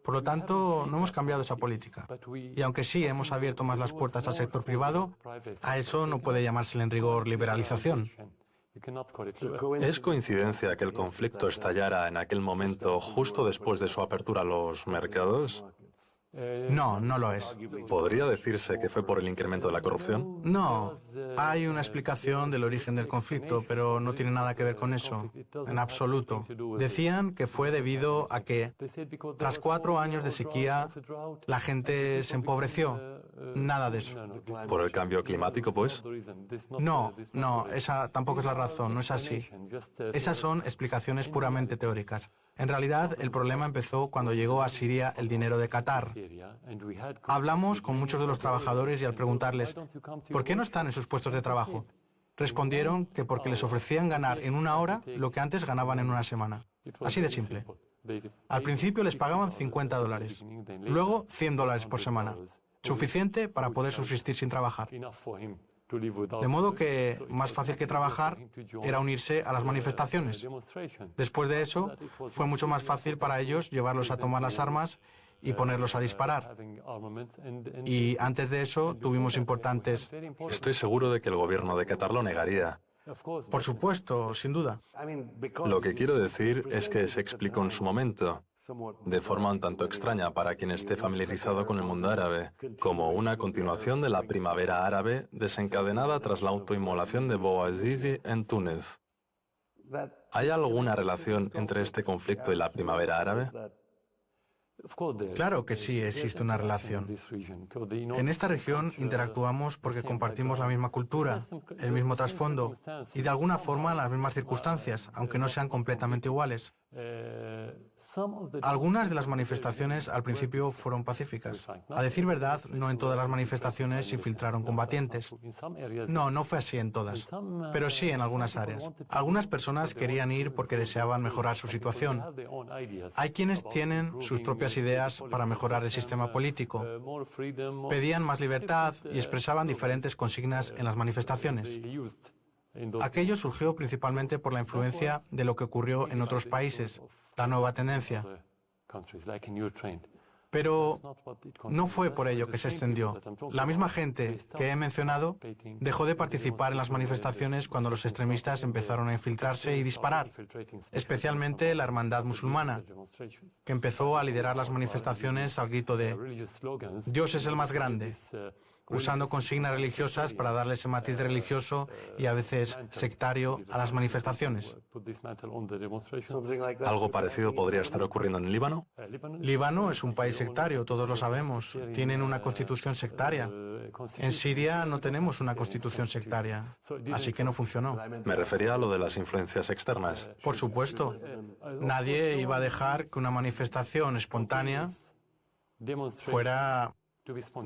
Por lo tanto, no hemos cambiado esa política. Y aunque sí hemos abierto más las puertas al sector privado, a eso no puede llamársele en rigor liberalización. ¿Es coincidencia que el conflicto estallara en aquel momento justo después de su apertura a los mercados? No, no lo es. ¿Podría decirse que fue por el incremento de la corrupción? No, hay una explicación del origen del conflicto, pero no tiene nada que ver con eso, en absoluto. Decían que fue debido a que, tras 4 años de sequía, la gente se empobreció. Nada de eso. ¿Por el cambio climático, pues? No, esa tampoco es la razón, no es así. Esas son explicaciones puramente teóricas. En realidad, el problema empezó cuando llegó a Siria el dinero de Qatar. Hablamos con muchos de los trabajadores y al preguntarles, ¿por qué no están en sus puestos de trabajo? Respondieron que porque les ofrecían ganar en 1 hora lo que antes ganaban en 1 semana. Así de simple. Al principio les pagaban $50, luego $100 por semana, suficiente para poder subsistir sin trabajar. De modo que, más fácil que trabajar, era unirse a las manifestaciones. Después de eso, fue mucho más fácil para ellos llevarlos a tomar las armas y ponerlos a disparar. Y antes de eso, tuvimos importantes... Estoy seguro de que el gobierno de Qatar lo negaría. Por supuesto, sin duda. Lo que quiero decir es que se explicó en su momento, de forma un tanto extraña para quien esté familiarizado con el mundo árabe, como una continuación de la primavera árabe desencadenada tras la autoinmolación de Bouazizi en Túnez. ¿Hay alguna relación entre este conflicto y la primavera árabe? Claro que sí existe una relación. En esta región interactuamos porque compartimos la misma cultura, el mismo trasfondo y de alguna forma las mismas circunstancias, aunque no sean completamente iguales. Algunas de las manifestaciones al principio fueron pacíficas. A decir verdad, no en todas las manifestaciones se infiltraron combatientes. No fue así en todas, pero sí en algunas áreas. Algunas personas querían ir porque deseaban mejorar su situación. Hay quienes tienen sus propias ideas para mejorar el sistema político. Pedían más libertad y expresaban diferentes consignas en las manifestaciones. Aquello surgió principalmente por la influencia de lo que ocurrió en otros países, la nueva tendencia. Pero no fue por ello que se extendió. La misma gente que he mencionado dejó de participar en las manifestaciones cuando los extremistas empezaron a infiltrarse y disparar, especialmente la Hermandad Musulmana, que empezó a liderar las manifestaciones al grito de «Dios es el más grande». usando consignas religiosas para darle ese matiz religioso y a veces sectario a las manifestaciones. ¿Algo parecido podría estar ocurriendo en Líbano? Líbano es un país sectario, todos lo sabemos. Tienen una constitución sectaria. En Siria no tenemos una constitución sectaria, así que no funcionó. Me refería a lo de las influencias externas. Por supuesto, nadie iba a dejar que una manifestación espontánea fuera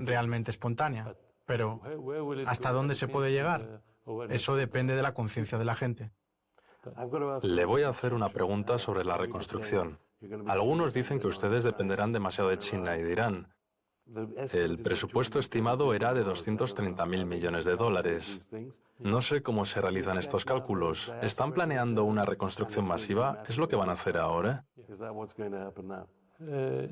realmente espontánea. Pero, ¿hasta dónde se puede llegar? Eso depende de la conciencia de la gente. Le voy a hacer una pregunta sobre la reconstrucción. Algunos dicen que ustedes dependerán demasiado de China y de Irán. El presupuesto estimado era de 230.000 millones de dólares. No sé cómo se realizan estos cálculos. ¿Están planeando una reconstrucción masiva? ¿Qué es lo que van a hacer ahora?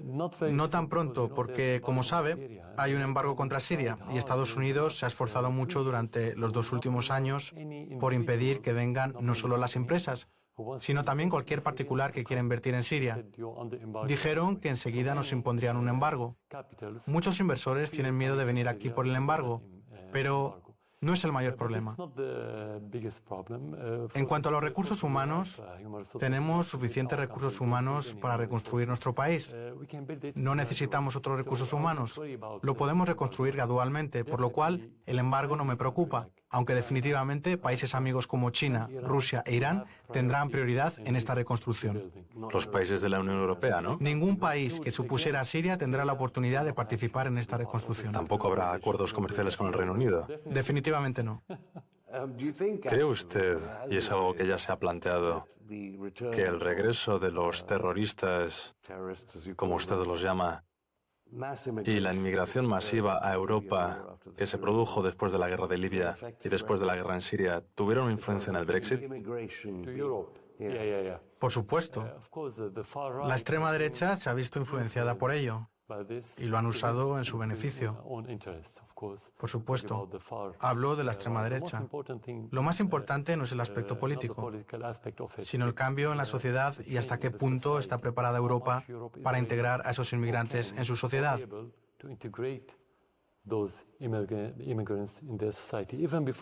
No tan pronto, porque, como sabe, hay un embargo contra Siria y Estados Unidos se ha esforzado mucho durante los 2 últimos años por impedir que vengan no solo las empresas, sino también cualquier particular que quiera invertir en Siria. Dijeron que enseguida nos impondrían un embargo. Muchos inversores tienen miedo de venir aquí por el embargo, pero no es el mayor problema. En cuanto a los recursos humanos, tenemos suficientes recursos humanos para reconstruir nuestro país. No necesitamos otros recursos humanos. Lo podemos reconstruir gradualmente, por lo cual el embargo no me preocupa, aunque definitivamente países amigos como China, Rusia e Irán tendrán prioridad en esta reconstrucción. Los países de la Unión Europea, ¿no? Ningún país que supusiera a Siria tendrá la oportunidad de participar en esta reconstrucción. Tampoco habrá acuerdos comerciales con el Reino Unido. Definitivamente no. ¿Cree usted, y es algo que ya se ha planteado, que el regreso de los terroristas, como usted los llama, y la inmigración masiva a Europa que se produjo después de la guerra de Libia y después de la guerra en Siria tuvieron influencia en el Brexit? Por supuesto. La extrema derecha se ha visto influenciada por ello y lo han usado en su beneficio. Por supuesto. Hablo de la extrema derecha. Lo más importante no es el aspecto político, sino el cambio en la sociedad y hasta qué punto está preparada Europa para integrar a esos inmigrantes en su sociedad.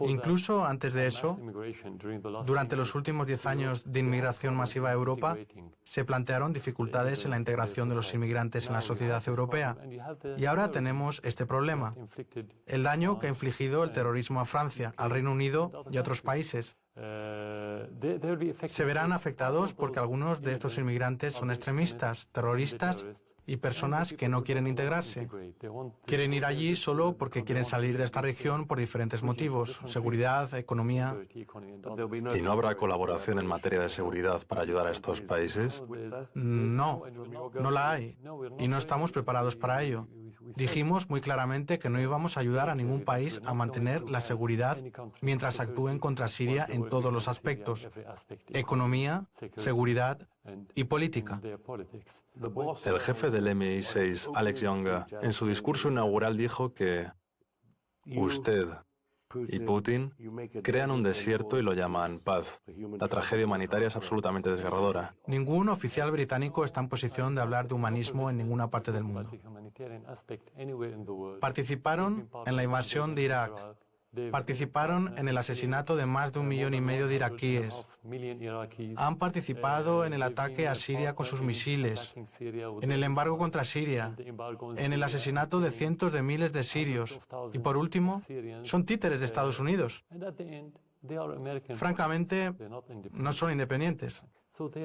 Incluso antes de eso, durante los últimos 10 años de inmigración masiva a Europa, se plantearon dificultades en la integración de los inmigrantes en la sociedad europea. Y ahora tenemos este problema, el daño que ha infligido el terrorismo a Francia, al Reino Unido y a otros países. Se verán afectados porque algunos de estos inmigrantes son extremistas, terroristas y personas que no quieren integrarse. Quieren ir allí solo porque quieren salir de esta región por diferentes motivos, seguridad, economía. ¿Y no habrá colaboración en materia de seguridad para ayudar a estos países? No, no la hay. Y no estamos preparados para ello. Dijimos muy claramente que no íbamos a ayudar a ningún país a mantener la seguridad mientras actúen contra Siria en todos los aspectos: economía, seguridad y política. El jefe del MI6, Alex Young, en su discurso inaugural dijo que usted y Putin crean un desierto y lo llaman paz. La tragedia humanitaria es absolutamente desgarradora. Ningún oficial británico está en posición de hablar de humanismo en ninguna parte del mundo. Participaron en la invasión de Irak. Participaron en el asesinato de más de 1,5 millones de iraquíes. Han participado en el ataque a Siria con sus misiles, en el embargo contra Siria, en el asesinato de cientos de miles de sirios. Y por último, son títeres de Estados Unidos. Francamente, no son independientes.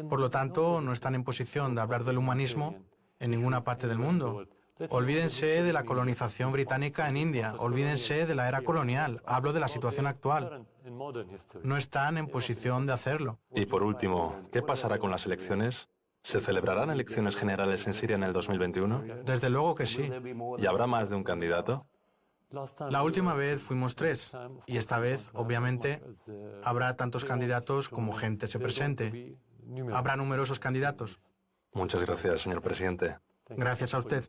Por lo tanto, no están en posición de hablar del humanismo en ninguna parte del mundo. Olvídense de la colonización británica en India, olvídense de la era colonial, hablo de la situación actual. No están en posición de hacerlo. Y por último, ¿qué pasará con las elecciones? ¿Se celebrarán elecciones generales en Siria en el 2021? Desde luego que sí. ¿Y habrá más de un candidato? La última vez fuimos 3, y esta vez, obviamente, habrá tantos candidatos como gente se presente. Habrá numerosos candidatos. Muchas gracias, señor presidente. Gracias a usted.